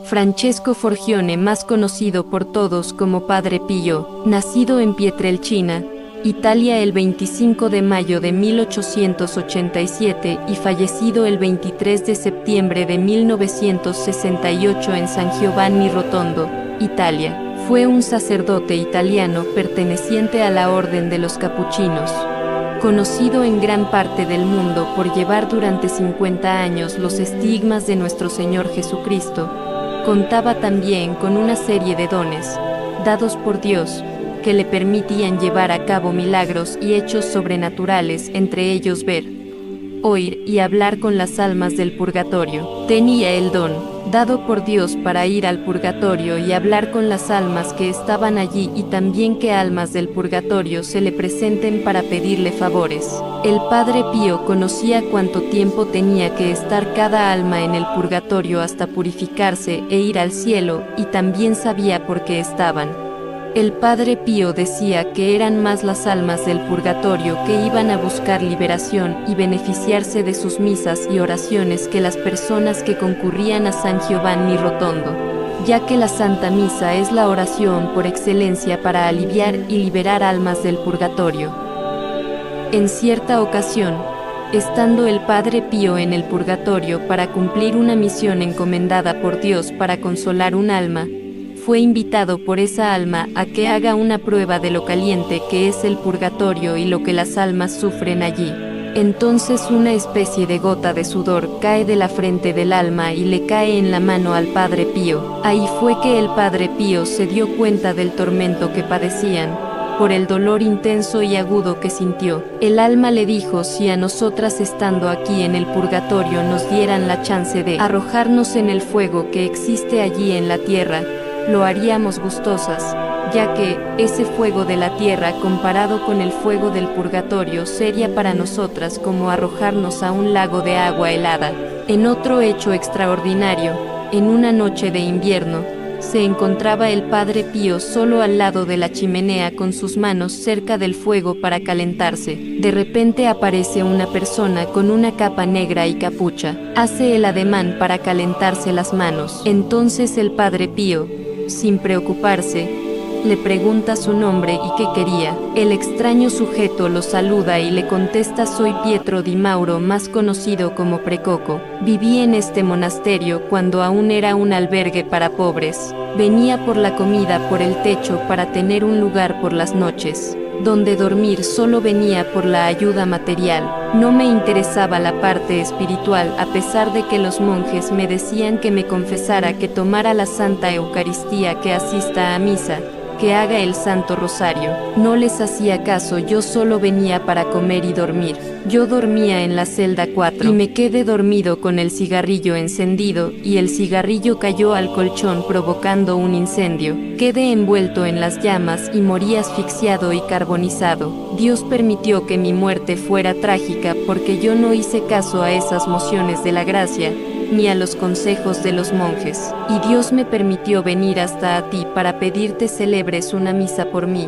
Francesco Forgione, más conocido por todos como Padre Pío, nacido en Pietrelcina, Italia el 25 de mayo de 1887 y fallecido el 23 de septiembre de 1968 en San Giovanni Rotondo, Italia, fue un sacerdote italiano perteneciente a la Orden de los Capuchinos. Conocido en gran parte del mundo por llevar durante 50 años los estigmas de nuestro Señor Jesucristo, contaba también con una serie de dones, dados por Dios, que le permitían llevar a cabo milagros y hechos sobrenaturales, entre ellos ver, oír y hablar con las almas del purgatorio. Tenía el don, dado por Dios, para ir al purgatorio y hablar con las almas que estaban allí, y también que almas del purgatorio se le presenten para pedirle favores. El Padre Pío conocía cuánto tiempo tenía que estar cada alma en el purgatorio hasta purificarse e ir al cielo, y también sabía por qué estaban. El Padre Pío decía que eran más las almas del purgatorio que iban a buscar liberación y beneficiarse de sus misas y oraciones que las personas que concurrían a San Giovanni Rotondo, ya que la Santa Misa es la oración por excelencia para aliviar y liberar almas del purgatorio. En cierta ocasión, estando el Padre Pío en el purgatorio para cumplir una misión encomendada por Dios para consolar un alma, fue invitado por esa alma a que haga una prueba de lo caliente que es el purgatorio y lo que las almas sufren allí. Entonces una especie de gota de sudor cae de la frente del alma y le cae en la mano al Padre Pío. Ahí fue que el Padre Pío se dio cuenta del tormento que padecían, por el dolor intenso y agudo que sintió. El alma le dijo si a nosotras, estando aquí en el purgatorio, nos dieran la chance de arrojarnos en el fuego que existe allí en la tierra, lo haríamos gustosas, ya que ese fuego de la tierra comparado con el fuego del purgatorio sería para nosotras como arrojarnos a un lago de agua helada. En otro hecho extraordinario, en una noche de invierno, se encontraba el Padre Pío solo al lado de la chimenea con sus manos cerca del fuego para calentarse. De repente aparece una persona con una capa negra y capucha. Hace el ademán para calentarse las manos. Entonces el Padre Pío, sin preocuparse, le pregunta su nombre y qué quería. El extraño sujeto lo saluda y le contesta: soy Pietro di Mauro, más conocido como Precoco. Viví en este monasterio cuando aún era un albergue para pobres. Venía por la comida por el techo para tener un lugar por las noches donde dormir, solo venía por la ayuda material. No me interesaba la parte espiritual, a pesar de que los monjes me decían que me confesara, que tomara la Santa Eucaristía, que asista a misa, que haga el Santo Rosario. No les hacía caso, yo solo venía para comer y dormir. Yo dormía en la celda 4 y me quedé dormido con el cigarrillo encendido, y el cigarrillo cayó al colchón provocando un incendio. Quedé envuelto en las llamas y morí asfixiado y carbonizado. Dios permitió que mi muerte fuera trágica porque yo no hice caso a esas mociones de la gracia, ni a los consejos de los monjes. Y Dios me permitió venir hasta a ti para pedirte celebres una misa por mí,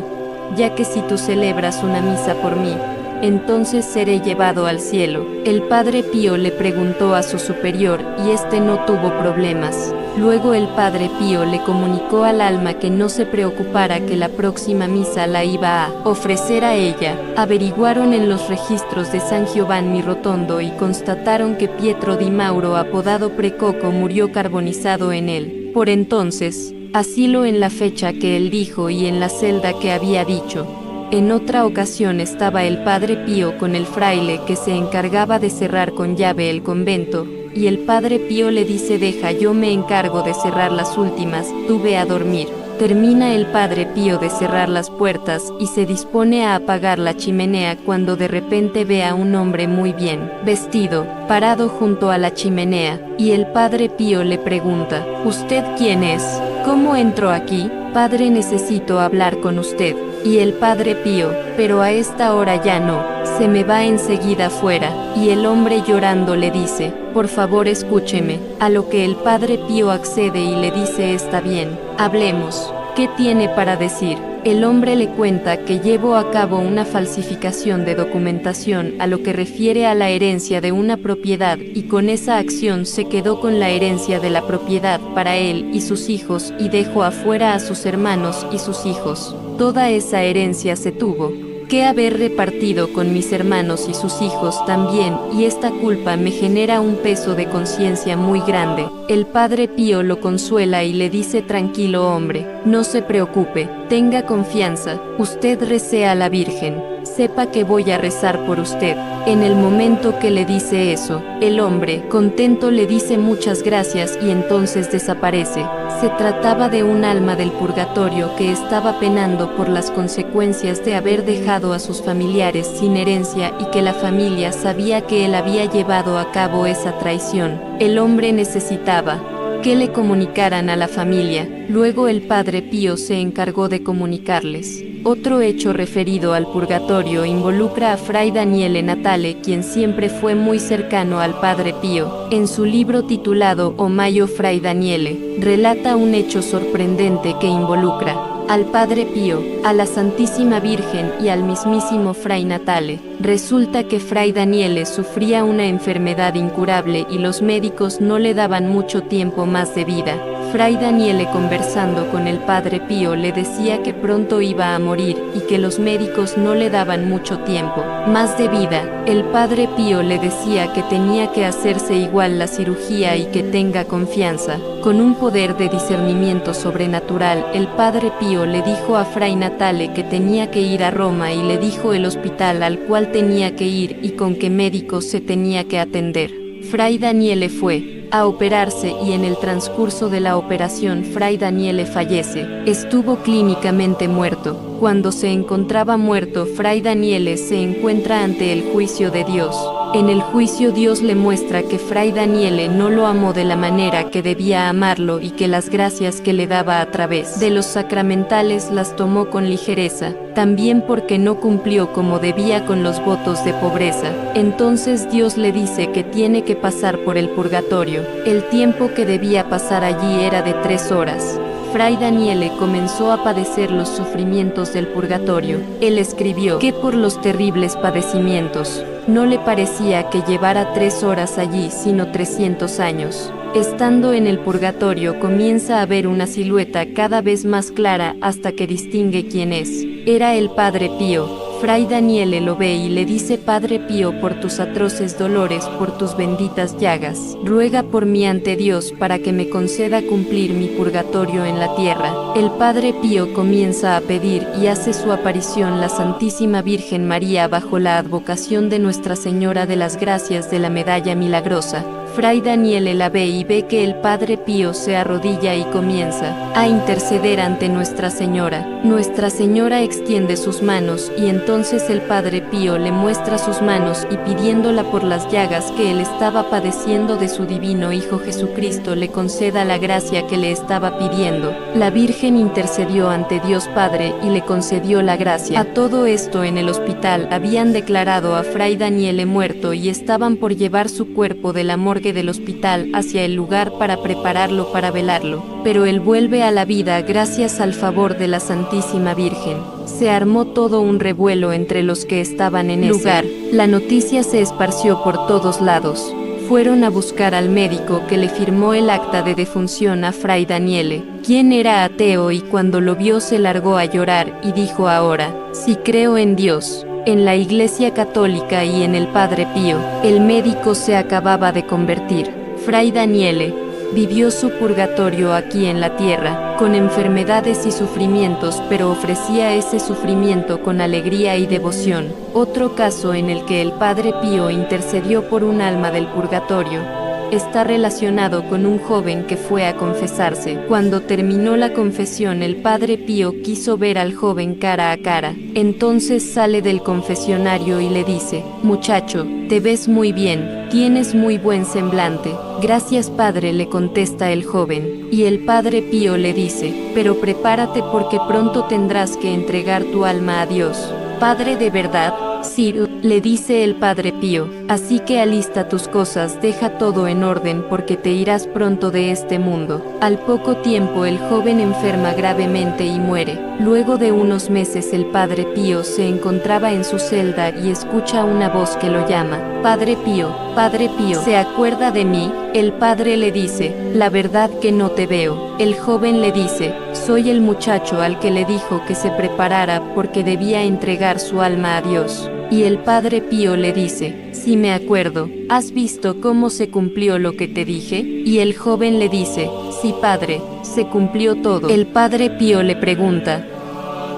ya que si tú celebras una misa por mí, entonces seré llevado al cielo. El Padre Pío le preguntó a su superior y este no tuvo problemas. Luego el Padre Pío le comunicó al alma que no se preocupara, que la próxima misa la iba a ofrecer a ella. Averiguaron en los registros de San Giovanni Rotondo y constataron que Pietro di Mauro, apodado Precoco, murió carbonizado en él. Por entonces, asilo en la fecha que él dijo y en la celda que había dicho. En otra ocasión estaba el Padre Pío con el fraile que se encargaba de cerrar con llave el convento, y el Padre Pío le dice: deja, yo me encargo de cerrar las últimas, tú ve a dormir. Termina el Padre Pío de cerrar las puertas y se dispone a apagar la chimenea cuando de repente ve a un hombre muy bien vestido, parado junto a la chimenea, y el Padre Pío le pregunta: ¿usted quién es? ¿Cómo entró aquí? Padre, necesito hablar con usted. Y el Padre Pío: pero a esta hora ya no, se me va enseguida fuera. Y el hombre llorando le dice: por favor escúcheme. A lo que el Padre Pío accede y le dice: está bien, hablemos. ¿Qué tiene para decir? El hombre le cuenta que llevó a cabo una falsificación de documentación a lo que refiere a la herencia de una propiedad y con esa acción se quedó con la herencia de la propiedad para él y sus hijos y dejó afuera a sus hermanos y sus hijos. Toda esa herencia se tuvo que haber repartido con mis hermanos y sus hijos también, y esta culpa me genera un peso de conciencia muy grande. El Padre Pío lo consuela y le dice: tranquilo hombre, no se preocupe, tenga confianza, usted recé a la Virgen, sepa que voy a rezar por usted. En el momento que le dice eso, el hombre, contento, le dice muchas gracias y entonces desaparece. Se trataba de un alma del purgatorio que estaba penando por las consecuencias de haber dejado a sus familiares sin herencia y que la familia sabía que él había llevado a cabo esa traición. El hombre necesitaba que le comunicaran a la familia. Luego el Padre Pío se encargó de comunicarles. Otro hecho referido al purgatorio involucra a Fray Daniele Natale, quien siempre fue muy cercano al Padre Pío. En su libro titulado O Mayo Fray Daniele, relata un hecho sorprendente que involucra al Padre Pío, a la Santísima Virgen y al mismísimo Fray Natale. Resulta que Fray Daniele sufría una enfermedad incurable y los médicos no le daban mucho tiempo más de vida. Fray Daniele, conversando con el Padre Pío, le decía que pronto iba a morir y que los médicos no le daban mucho tiempo más de vida. El Padre Pío le decía que tenía que hacerse igual la cirugía y que tenga confianza. Con un poder de discernimiento sobrenatural, el Padre Pío le dijo a Fray Natale que tenía que ir a Roma y le dijo el hospital al cual tenía que ir y con qué médicos se tenía que atender. Fray Daniele fue a operarse y en el transcurso de la operación Fray Daniele fallece. Estuvo clínicamente muerto. Cuando se encontraba muerto, Fray Daniele se encuentra ante el juicio de Dios. En el juicio Dios le muestra que Fray Daniele no lo amó de la manera que debía amarlo y que las gracias que le daba a través de los sacramentales las tomó con ligereza, también porque no cumplió como debía con los votos de pobreza. Entonces Dios le dice que tiene que pasar por el purgatorio. El tiempo que debía pasar allí era de 3 horas. Fray Daniele comenzó a padecer los sufrimientos del purgatorio. Él escribió que por los terribles padecimientos, no le parecía que llevara 3 horas allí, sino 300 años. Estando en el purgatorio comienza a ver una silueta cada vez más clara hasta que distingue quién es. Era el Padre Pío. Fray Daniele lo ve y le dice: Padre Pío, por tus atroces dolores, por tus benditas llagas, ruega por mí ante Dios para que me conceda cumplir mi purgatorio en la tierra. El Padre Pío comienza a pedir y hace su aparición la Santísima Virgen María bajo la advocación de Nuestra Señora de las Gracias de la Medalla Milagrosa. Fray Daniele la ve y ve que el Padre Pío se arrodilla y comienza a interceder ante Nuestra Señora. Nuestra Señora extiende sus manos y entonces el Padre Pío le muestra sus manos y pidiéndola por las llagas que él estaba padeciendo de su divino Hijo Jesucristo le conceda la gracia que le estaba pidiendo. La Virgen intercedió ante Dios Padre y le concedió la gracia. A todo esto en el hospital habían declarado a Fray Daniele muerto y estaban por llevar su cuerpo de la morgue del hospital hacia el lugar para prepararlo para velarlo, pero él vuelve a la vida gracias al favor de la Santísima Virgen. Se armó todo un revuelo entre los que estaban en ese lugar. La noticia se esparció por todos lados. Fueron a buscar al médico que le firmó el acta de defunción a Fray Daniele, quien era ateo y cuando lo vio se largó a llorar y dijo: ahora, sí creo en Dios, en la Iglesia Católica y en el Padre Pío. El médico se acababa de convertir. Fray Daniele vivió su purgatorio aquí en la tierra, con enfermedades y sufrimientos, pero ofrecía ese sufrimiento con alegría y devoción. Otro caso en el que el Padre Pío intercedió por un alma del purgatorio está relacionado con un joven que fue a confesarse. Cuando terminó la confesión, el Padre Pío quiso ver al joven cara a cara. Entonces sale del confesionario y le dice: muchacho, te ves muy bien, tienes muy buen semblante. Gracias, padre, le contesta el joven. Y el Padre Pío le dice: pero prepárate porque pronto tendrás que entregar tu alma a Dios. Padre, ¿de verdad? Sí, le dice el Padre Pío. Así que alista tus cosas, deja todo en orden porque te irás pronto de este mundo. Al poco tiempo el joven enferma gravemente y muere. Luego de unos meses el Padre Pío se encontraba en su celda y escucha una voz que lo llama. Padre Pío, ¿se acuerda de mí? El padre le dice, la verdad que no te veo. El joven le dice, soy el muchacho al que le dijo que se preparara porque debía entregar su alma a Dios. Y el Padre Pío le dice, sí me acuerdo, ¿has visto cómo se cumplió lo que te dije? Y el joven le dice, sí padre, se cumplió todo. El Padre Pío le pregunta,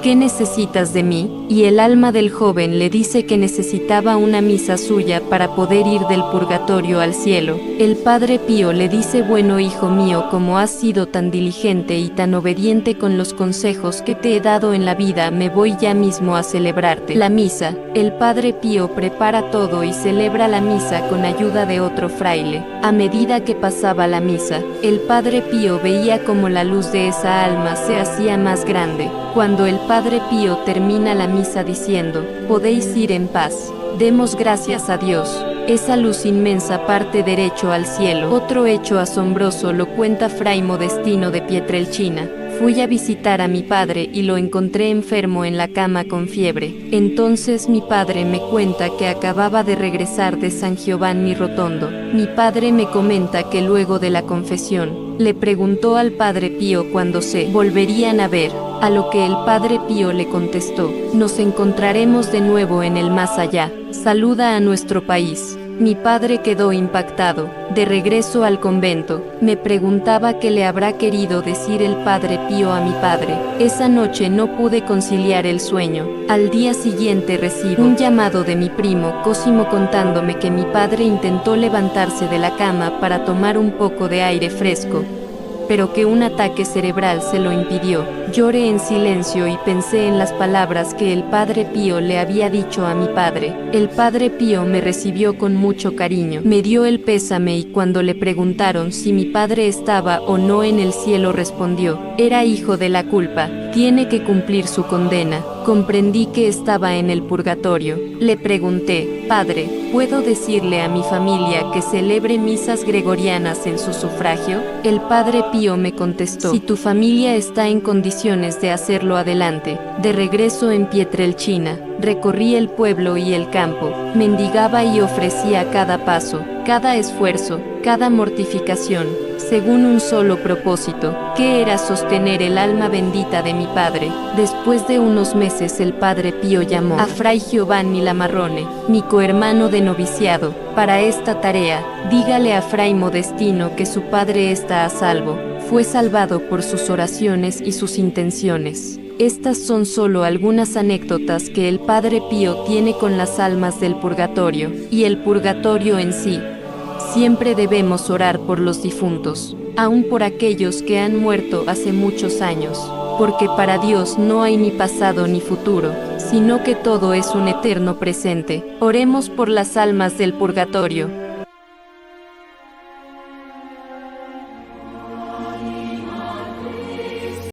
¿qué necesitas de mí? Y el alma del joven le dice que necesitaba una misa suya para poder ir del purgatorio al cielo. El Padre Pío le dice, bueno hijo mío, como has sido tan diligente y tan obediente con los consejos que te he dado en la vida, me voy ya mismo a celebrarte la misa. El Padre Pío prepara todo y celebra la misa con ayuda de otro fraile. A medida que pasaba la misa, el Padre Pío veía como la luz de esa alma se hacía más grande. Cuando el Padre Pío termina la misa diciendo, podéis ir en paz, demos gracias a Dios. Esa luz inmensa parte derecho al cielo. Otro hecho asombroso lo cuenta Fray Modestino de Pietrelcina. Fui a visitar a mi padre y lo encontré enfermo en la cama con fiebre. Entonces mi padre me cuenta que acababa de regresar de San Giovanni Rotondo. Mi padre me comenta que luego de la confesión, le preguntó al Padre Pío cuándo se volverían a ver, a lo que el Padre Pío le contestó, nos encontraremos de nuevo en el más allá, saluda a nuestro país. Mi padre quedó impactado. De regreso al convento, me preguntaba qué le habrá querido decir el Padre Pío a mi padre. Esa noche no pude conciliar el sueño. Al día siguiente recibo un llamado de mi primo Cosimo contándome que mi padre intentó levantarse de la cama para tomar un poco de aire fresco, pero que un ataque cerebral se lo impidió. Lloré en silencio y pensé en las palabras que el Padre Pío le había dicho a mi padre. El Padre Pío me recibió con mucho cariño, me dio el pésame y cuando le preguntaron si mi padre estaba o no en el cielo respondió, era hijo de la culpa, tiene que cumplir su condena. Comprendí que estaba en el purgatorio. Le pregunté, padre, ¿puedo decirle a mi familia que celebre misas gregorianas en su sufragio? El Padre Pío me contestó, si tu familia está en condiciones de hacerlo, adelante. De regreso en Pietrelcina, recorrí el pueblo y el campo, mendigaba y ofrecía cada paso, cada esfuerzo, cada mortificación, según un solo propósito, que era sostener el alma bendita de mi padre. Después de unos meses el Padre Pío llamó a Fray Giovanni Lamarrone, mi cohermano de noviciado, para esta tarea. Dígale a Fray Modestino que su padre está a salvo, fue salvado por sus oraciones y sus intenciones. Estas son solo algunas anécdotas que el Padre Pío tiene con las almas del purgatorio, y el purgatorio en sí. Siempre debemos orar por los difuntos, aun por aquellos que han muerto hace muchos años, porque para Dios no hay ni pasado ni futuro, sino que todo es un eterno presente. Oremos por las almas del purgatorio.